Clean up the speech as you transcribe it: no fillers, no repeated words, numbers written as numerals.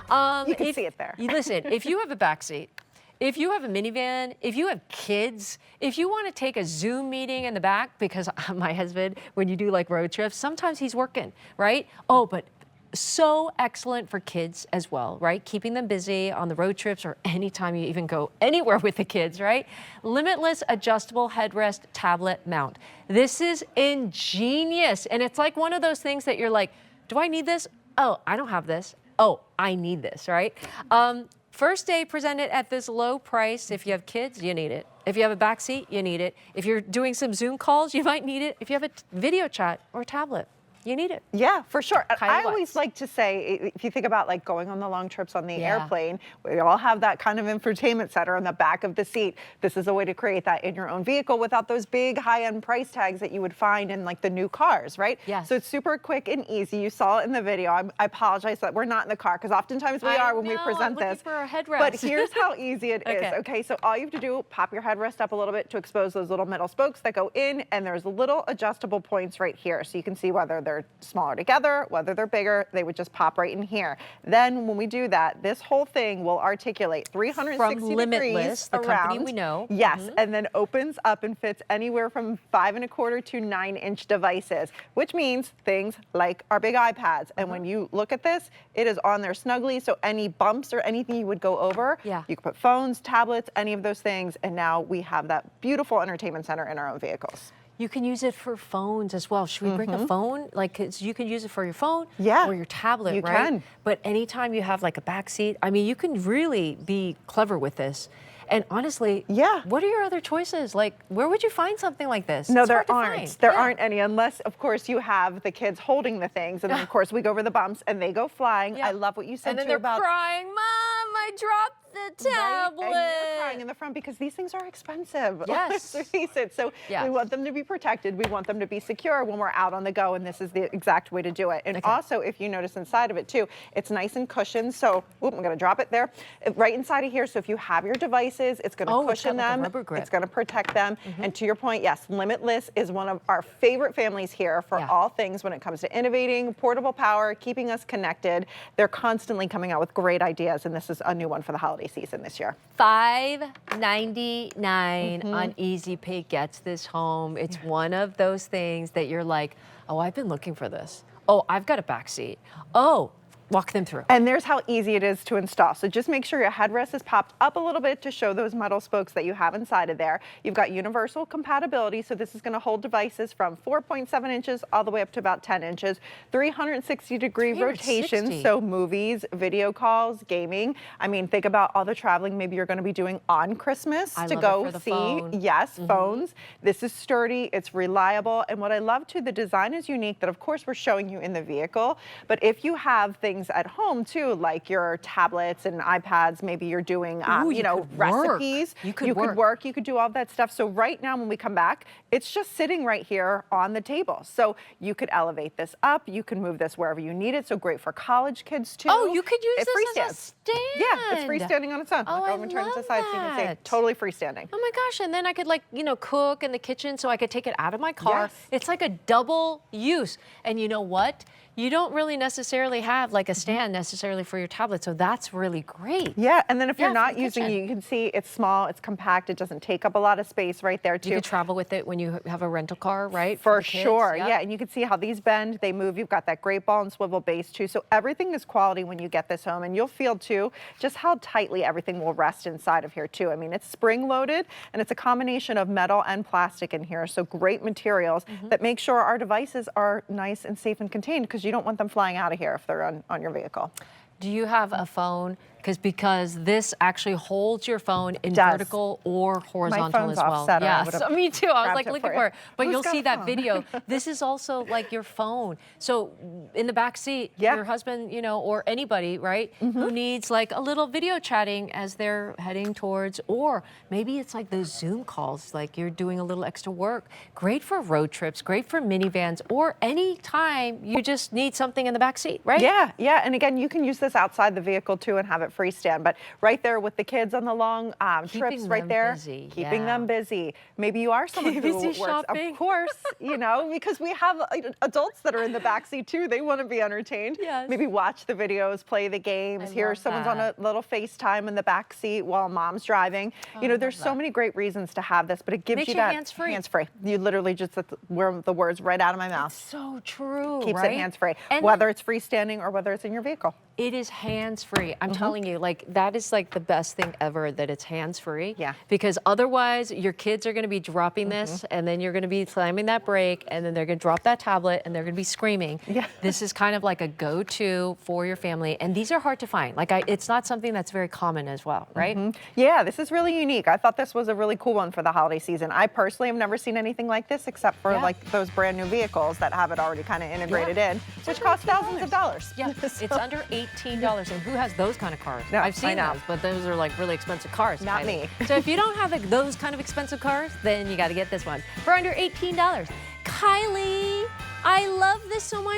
You can see it there. Listen, if you have a backseat, if you have a minivan, if you have kids, if you want to take a Zoom meeting in the back, because my husband, when you do like road trips, sometimes he's working, right? Oh, but so excellent for kids as well, right? Keeping them busy on the road trips or anytime you even go anywhere with the kids, right? Limitless adjustable headrest tablet mount. This is ingenious. And it's like one of those things that you're like, do I need this? Oh, I don't have this. Oh, I need this, right? First day presented at this low price. If you have kids, you need it. If you have a back seat, you need it. If you're doing some Zoom calls, you might need it. If you have a video chat or a tablet, you need it. Yeah, for sure. I always like to say, if you think about like going on the long trips on the airplane, we all have that kind of infotainment center on the back of the seat. This is a way to create that in your own vehicle without those big high-end price tags that you would find in like the new cars, right? Yes. So it's super quick and easy. You saw it in the video. I apologize that we're not in the car because oftentimes we are when we present this. For a headrest. But here's how easy it is. Okay, so all you have to do, pop your headrest up a little bit to expose those little metal spokes that go in, and there's little adjustable points right here. So you can see whether they're smaller together, whether they're bigger, they would just pop right in here. Then when we do that, this whole thing will articulate 360 From Limitless, degrees the around. company we know. Yes, and then opens up and fits anywhere from 5¼ to 9-inch devices, which means things like our big iPads. And when you look at this, it is on there snugly, so any bumps or anything you would go over, you can put phones, tablets, any of those things, and now we have that beautiful entertainment center in our own vehicles. You can use it for phones as well. Should we bring a phone? Like, 'cause you can use it for your phone or your tablet, you right? can. But anytime you have like a back seat, I mean, you can really be clever with this. And honestly, what are your other choices? Like, where would you find something like this? No, it's there hard to aren't. find. There aren't any, unless, of course, you have the kids holding the things. And then, of course, we go over the bumps and they go flying. I love what you said, and then too, about... they're crying, Mom, I dropped the tablet. Right? And you're crying in the front because these things are expensive. Yes. Let's face it. So we want them to be protected. We want them to be secure when we're out on the go. And this is the exact way to do it. And also, if you notice inside of it, too, it's nice and cushioned. So, I'm going to drop it there. Right inside of here. So if you have your devices, it's going to cushion them. It's going to protect them. And to your point, yes, Limitless is one of our favorite families here for all things when it comes to innovating, portable power, keeping us connected. They're constantly coming out with great ideas, and this is a new one for the holiday season this year. $5.99 on Easy Pay gets this home. It's one of those things that you're like, oh, I've been looking for this. Oh, I've got a back seat. Oh, walk them through. And there's how easy it is to install. So just make sure your headrest is popped up a little bit to show those metal spokes that you have inside of there. You've got universal compatibility, so this is going to hold devices from 4.7 inches all the way up to about 10 inches. 360-degree rotation, so movies, video calls, gaming. I mean, think about all the traveling maybe you're going to be doing on Christmas to go see. Yes, phones. This is sturdy, it's reliable, and what I love too, the design is unique that of course we're showing you in the vehicle, but if you have things at home too, like your tablets and iPads, maybe you're doing, you know, recipes. You could work, you could do all that stuff. So right now when we come back, it's just sitting right here on the table. So you could elevate this up, you can move this wherever you need it. So great for college kids too. Oh, you could use this as a stand. Yeah, it's freestanding on its own. Oh, I'll turn it to the side so you can see. Totally freestanding. Oh my gosh, and then I could like, you know, cook in the kitchen so I could take it out of my car. It's like a double use. And you know what? You don't really necessarily have like a stand necessarily for your tablet, so that's really great. Yeah, and then if you're not using it, you can see it's small, it's compact, it doesn't take up a lot of space right there too. You can travel with it when you have a rental car, right? For sure, yeah, and you can see how these bend, they move. You've got that great ball and swivel base too, so everything is quality when you get this home, and you'll feel too just how tightly everything will rest inside of here too. I mean, it's spring loaded, and it's a combination of metal and plastic in here, so great materials that make sure our devices are nice and safe and contained, because you don't want them flying out of here if they're on your vehicle. Do you have a phone? Because this actually holds your phone in vertical or horizontal as well. Yes, me too. I was like looking for it. But you'll see that video. This is also like your phone. So in the back seat, your husband, you know, or anybody, right, who needs like a little video chatting as they're heading towards, or maybe it's like those Zoom calls, like you're doing a little extra work. Great for road trips, great for minivans, or any time you just need something in the back seat, right? Yeah, yeah. And again, you can use this outside the vehicle too and have it freestand. But right there with the kids on the long trips, right them there, busy, keeping yeah. them busy. Maybe you are someone who QVC works, shopping. of course, you know, because we have adults that are in the backseat too. They want to be entertained. Yes. Maybe watch the videos, play the games. I Here, love someone's on a that. little FaceTime in the backseat while mom's driving. You know, there's so many great reasons to have this, but it gives Makes you you that hands-free. hands-free. You literally just were the words right out of my mouth. So true, Keeps right? it hands-free, And whether it's freestanding or whether it's in your vehicle. it is hands-free. I'm telling you, like, that is like the best thing ever, that it's hands-free. Yeah. Because otherwise, your kids are going to be dropping this, and then you're going to be slamming that brake, and then they're going to drop that tablet, and they're going to be screaming. Yeah. This is kind of like a go-to for your family, and these are hard to find. Like, it's not something that's very common as well, right? Yeah, this is really unique. I thought this was a really cool one for the holiday season. I personally have never seen anything like this except for Yeah. like those brand new vehicles that have it already kind of integrated in, which cost thousands of dollars. Yeah, it's under $18, and who has those kind of cars? No, I've seen I know. those, but those are like really expensive cars. Not Kylie. me. So if you don't have like, those kind of expensive cars, then you got to get this one for under $18. Kylie, I love this so much.